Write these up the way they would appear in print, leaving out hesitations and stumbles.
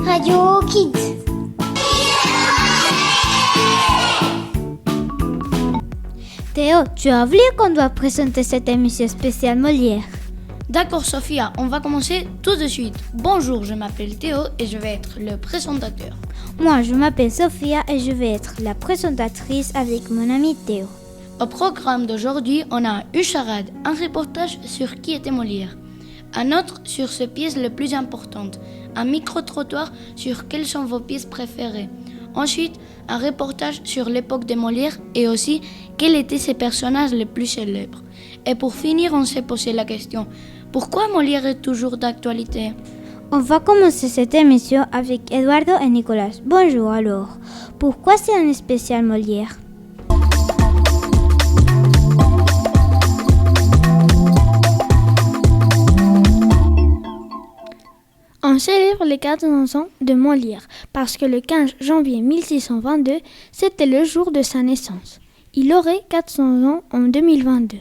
Radio Kids. Théo, tu as oublié qu'on doit présenter cette émission spéciale Molière. D'accord Sophia, on va commencer tout de suite. Bonjour, je m'appelle Théo et je vais être le présentateur. Moi, je m'appelle Sophia et je vais être la présentatrice avec mon ami Théo. Au programme d'aujourd'hui, on a une charade, un reportage sur qui était Molière, un autre sur ses pièces les plus importantes, un micro-trottoir sur quelles sont vos pièces préférées. Ensuite, un reportage sur l'époque de Molière et aussi quels étaient ses personnages les plus célèbres. Et pour finir, on s'est posé la question, pourquoi Molière est toujours d'actualité? On va commencer cette émission avec Eduardo et Nicolas. Bonjour alors. Pourquoi c'est un spécial Molière? On célèbre les 400 ans de Molière parce que le 15 janvier 1622, c'était le jour de sa naissance. Il aurait 400 ans en 2022.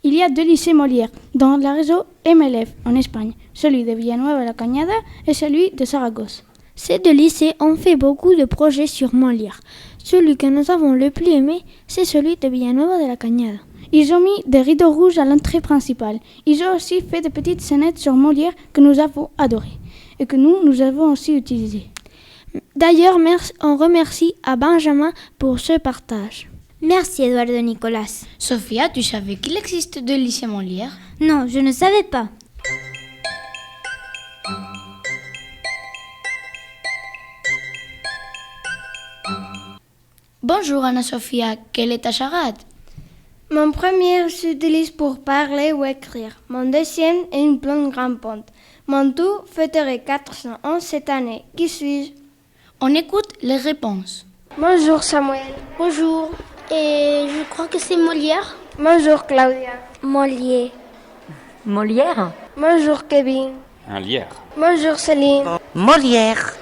Il y a deux lycées Molière dans le réseau MLF en Espagne, celui de Villanueva de la Cañada et celui de Saragosse. Ces deux lycées ont fait beaucoup de projets sur Molière. Celui que nous avons le plus aimé, c'est celui de Villanueva de la Cañada. Ils ont mis des rideaux rouges à l'entrée principale. Ils ont aussi fait de petites scénettes sur Molière que nous avons adorées et que nous avons aussi utilisées. D'ailleurs, on remercie à Benjamin pour ce partage. Merci Eduardo et Nicolas. Sophia, tu savais qu'il existe deux lycées Molière? Non, je ne savais pas. Bonjour Anna-Sophia, quelle est ta charade? Mon premier s'utilise pour parler ou écrire. Mon deuxième est une blonde grimpante. Mon tout fêterait 400 ans cette année. Qui suis-je? On écoute les réponses. Bonjour Samuel. Bonjour. Et je crois que c'est Molière. Bonjour Claudia. Molière. Molière. Bonjour Kevin. Un lierre. Bonjour Céline. Molière.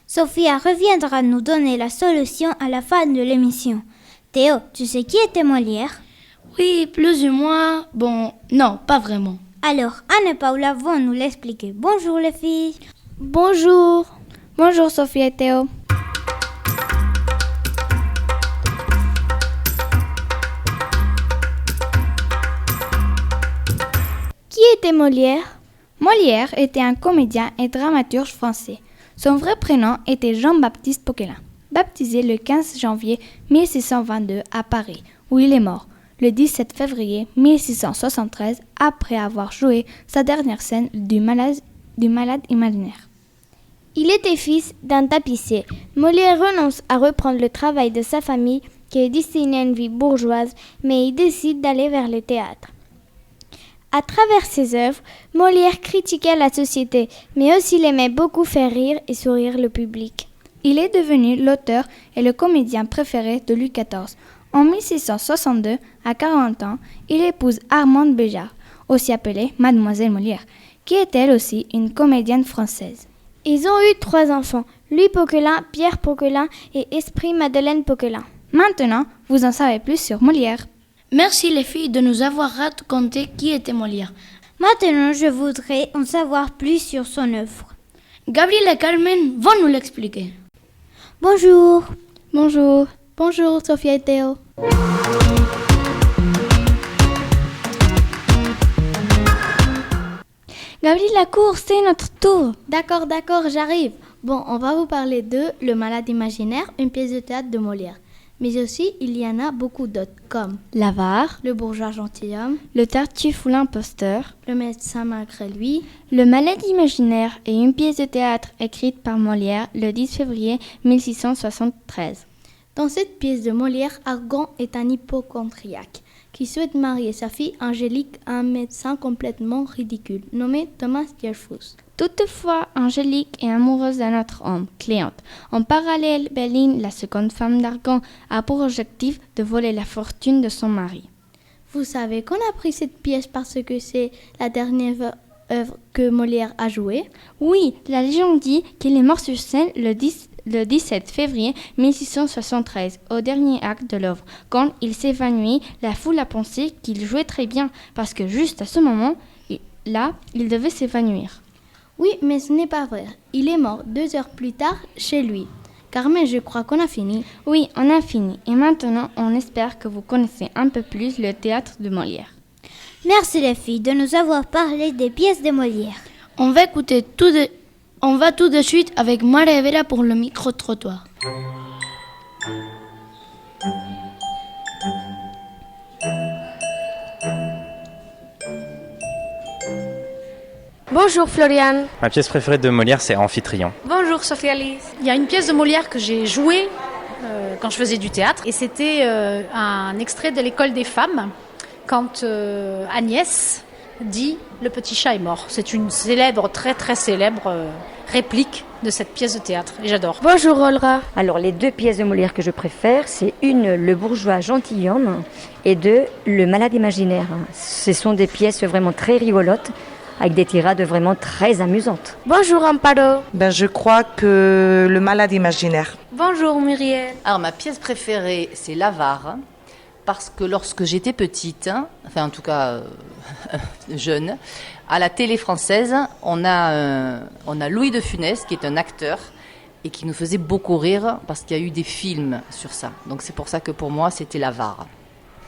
Sophia reviendra nous donner la solution à la fin de l'émission. Théo, tu sais qui était Molière? Oui, plus ou moins. Bon, non, pas vraiment. Alors, Anne et Paula vont nous l'expliquer. Bonjour les filles. Bonjour. Bonjour Sophia et Théo. Qui était Molière? Molière était un comédien et dramaturge français. Son vrai prénom était Jean-Baptiste Poquelin, baptisé le 15 janvier 1622 à Paris, où il est mort le 17 février 1673 après avoir joué sa dernière scène du malade imaginaire. Il était fils d'un tapissier. Molière renonce à reprendre le travail de sa famille qui est destiné à une vie bourgeoise, mais il décide d'aller vers le théâtre. À travers ses œuvres, Molière critiquait la société, mais aussi il aimait beaucoup faire rire et sourire le public. Il est devenu l'auteur et le comédien préféré de Louis XIV. En 1662, à 40 ans, il épouse Armande Béjart, aussi appelée Mademoiselle Molière, qui est elle aussi une comédienne française. Ils ont eu 3 enfants, Louis Poquelin, Pierre Poquelin et Esprit Madeleine Poquelin. Maintenant, vous en savez plus sur Molière. Merci les filles de nous avoir raconté qui était Molière. Maintenant, je voudrais en savoir plus sur son œuvre. Gabriel et Carmen vont nous l'expliquer. Bonjour. Bonjour. Bonjour Sophia et Théo. Gabriel Lacour, c'est notre tour. D'accord, j'arrive. Bon, on va vous parler de Le Malade imaginaire, une pièce de théâtre de Molière. Mais aussi, il y en a beaucoup d'autres, comme L'Avare, Le bourgeois gentilhomme, Le Tartuffe ou l'imposteur, Le médecin malgré lui. Le Malade imaginaire est une pièce de théâtre écrite par Molière le 10 février 1673. Dans cette pièce de Molière, Argan est un hypochondriaque qui souhaite marier sa fille Angélique à un médecin complètement ridicule, nommé Thomas Dierfuss. Toutefois, Angélique est amoureuse d'un autre homme, Cléante. En parallèle, Béline, la seconde femme d'Argan, a pour objectif de voler la fortune de son mari. Vous savez qu'on a pris cette pièce parce que c'est la dernière œuvre que Molière a jouée? Oui, la légende dit qu'il est mort sur scène le 17 février 1673, au dernier acte de l'œuvre. Quand il s'évanouit, la foule a pensé qu'il jouait très bien, parce que juste à ce moment, Là, il devait s'évanouir. Oui, mais ce n'est pas vrai. Il est mort 2 heures plus tard chez lui. Carmen, je crois qu'on a fini. Oui, on a fini. Et maintenant, on espère que vous connaissez un peu plus le théâtre de Molière. Merci les filles de nous avoir parlé des pièces de Molière. On va tout de suite avec Maria Vera pour le micro-trottoir. Bonjour Floriane. Ma pièce préférée de Molière, c'est Amphitryon. Bonjour Sophie Alice. Il y a une pièce de Molière que j'ai jouée quand je faisais du théâtre et c'était un extrait de l'école des femmes quand Agnès dit « Le petit chat est mort ». C'est une célèbre, très très célèbre réplique de cette pièce de théâtre et j'adore. Bonjour Olga. Alors, les 2 pièces de Molière que je préfère, c'est une, Le bourgeois gentilhomme, et 2, Le malade imaginaire. Ce sont des pièces vraiment très rigolotes, avec des tirades vraiment très amusantes. Bonjour Amparo. Je crois que Le malade imaginaire. Bonjour Muriel. Alors, ma pièce préférée, c'est L'Avare, parce que lorsque j'étais petite, enfin en tout cas jeune, à la télé française, on a Louis de Funès, qui est un acteur, et qui nous faisait beaucoup rire, parce qu'il y a eu des films sur ça. Donc c'est pour ça que pour moi, c'était L'Avare,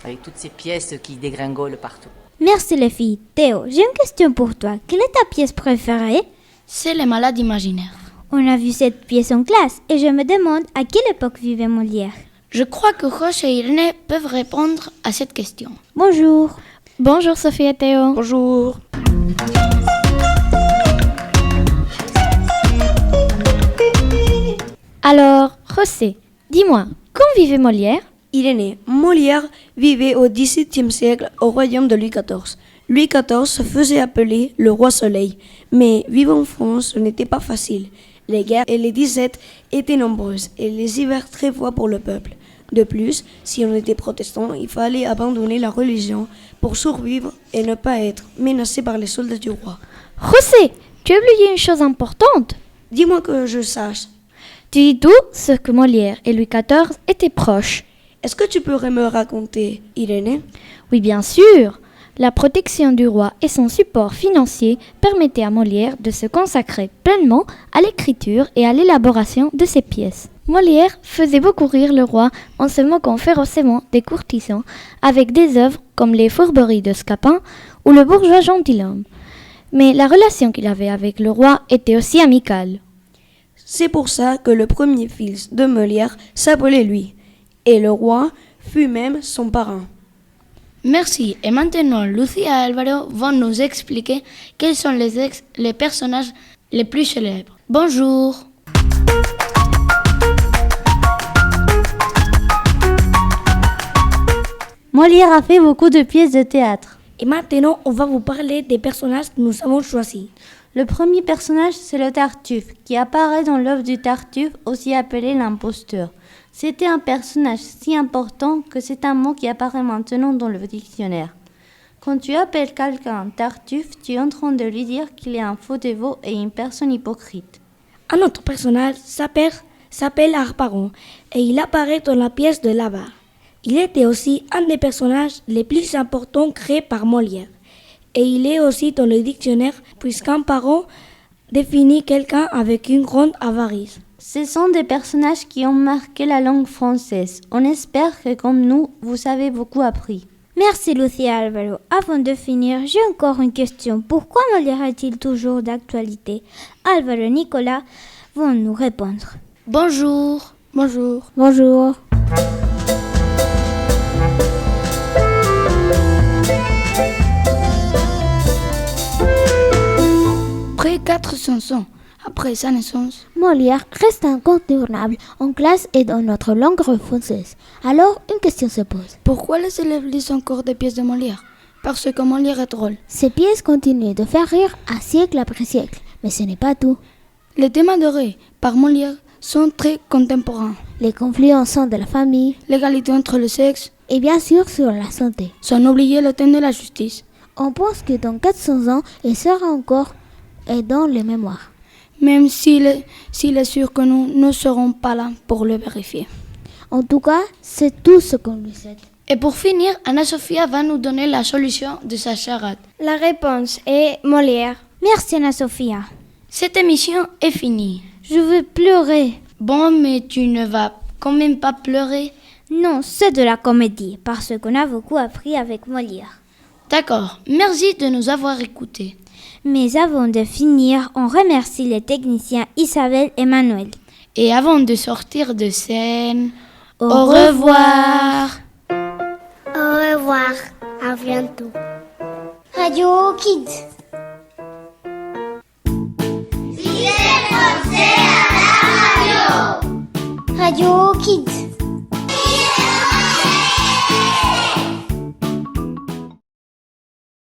avec toutes ces pièces qui dégringolent partout. Merci les filles. Théo, j'ai une question pour toi. Quelle est ta pièce préférée? C'est Les malades imaginaires. On a vu cette pièce en classe et je me demande à quelle époque vivait Molière. Je crois que Roche et Irène peuvent répondre à cette question. Bonjour. Bonjour Sophie et Théo. Bonjour. Alors, José, dis-moi, quand vivait Molière? Irénée, Molière vivait au XVIIe siècle au royaume de Louis XIV. Louis XIV se faisait appeler le roi Soleil, mais vivre en France ce n'était pas facile. Les guerres et les dissettes étaient nombreuses et les hivers très froids pour le peuple. De plus, si on était protestant, il fallait abandonner la religion pour survivre et ne pas être menacé par les soldats du roi. José, tu as oublié une chose importante. Dis-moi que je sache. Tu dis tout ce que Molière et Louis XIV étaient proches. Est-ce que tu pourrais me raconter, Irénée? Oui, bien sûr. La protection du roi et son support financier permettaient à Molière de se consacrer pleinement à l'écriture et à l'élaboration de ses pièces. Molière faisait beaucoup rire le roi en se moquant férocement des courtisans avec des œuvres comme Les Fourberies de Scapin ou Le bourgeois gentilhomme. Mais la relation qu'il avait avec le roi était aussi amicale. C'est pour ça que le premier fils de Molière s'appelait Louis, et le roi fut même son parrain. Merci. Et maintenant, Lucie et Alvaro vont nous expliquer quels sont les personnages les plus célèbres. Bonjour. Molière a fait beaucoup de pièces de théâtre. Et maintenant, on va vous parler des personnages que nous avons choisis. Le premier personnage, c'est le Tartuffe, qui apparaît dans l'œuvre du Tartuffe, aussi appelé l'imposteur. C'était un personnage si important que c'est un mot qui apparaît maintenant dans le dictionnaire. Quand tu appelles quelqu'un Tartuffe, tu es en train de lui dire qu'il est un faux dévot et une personne hypocrite. Un autre personnage s'appelle Harpagon et il apparaît dans la pièce de L'Avare. Il était aussi un des personnages les plus importants créés par Molière. Et il est aussi dans le dictionnaire puisqu'un parent définit quelqu'un avec une grande avarice. Ce sont des personnages qui ont marqué la langue française. On espère que comme nous, vous avez beaucoup appris. Merci Lucie et Alvaro. Avant de finir, j'ai encore une question. Pourquoi Molière est-il toujours d'actualité? Alvaro et Nicolas vont nous répondre. Bonjour. Bonjour. Bonjour. Après 400 ans, après sa naissance, Molière reste incontournable en classe et dans notre langue française. Alors, une question se pose. Pourquoi les élèves lisent encore des pièces de Molière? Parce que Molière est drôle. Ces pièces continuent de faire rire à siècle après siècle, mais ce n'est pas tout. Les thèmes adorés par Molière sont très contemporains. Les conflits au sein de la famille, l'égalité entre les sexes et bien sûr sur la santé. Sans oublier le thème de la justice. On pense que dans 400 ans, il sera encore dans les mémoires. Même s'il est sûr que nous ne serons pas là pour le vérifier. En tout cas, c'est tout ce qu'on lui souhaite. Et pour finir, Anna-Sophia va nous donner la solution de sa charade. La réponse est Molière. Merci Anna-Sophia. Cette émission est finie. Je veux pleurer. Bon, mais tu ne vas quand même pas pleurer. Non, c'est de la comédie, parce qu'on a beaucoup appris avec Molière. D'accord, merci de nous avoir écoutés. Mais avant de finir, on remercie les techniciens Isabelle et Manuel. Et avant de sortir de scène, au revoir. Au revoir, à bientôt. Radio Kids. Radio Kids.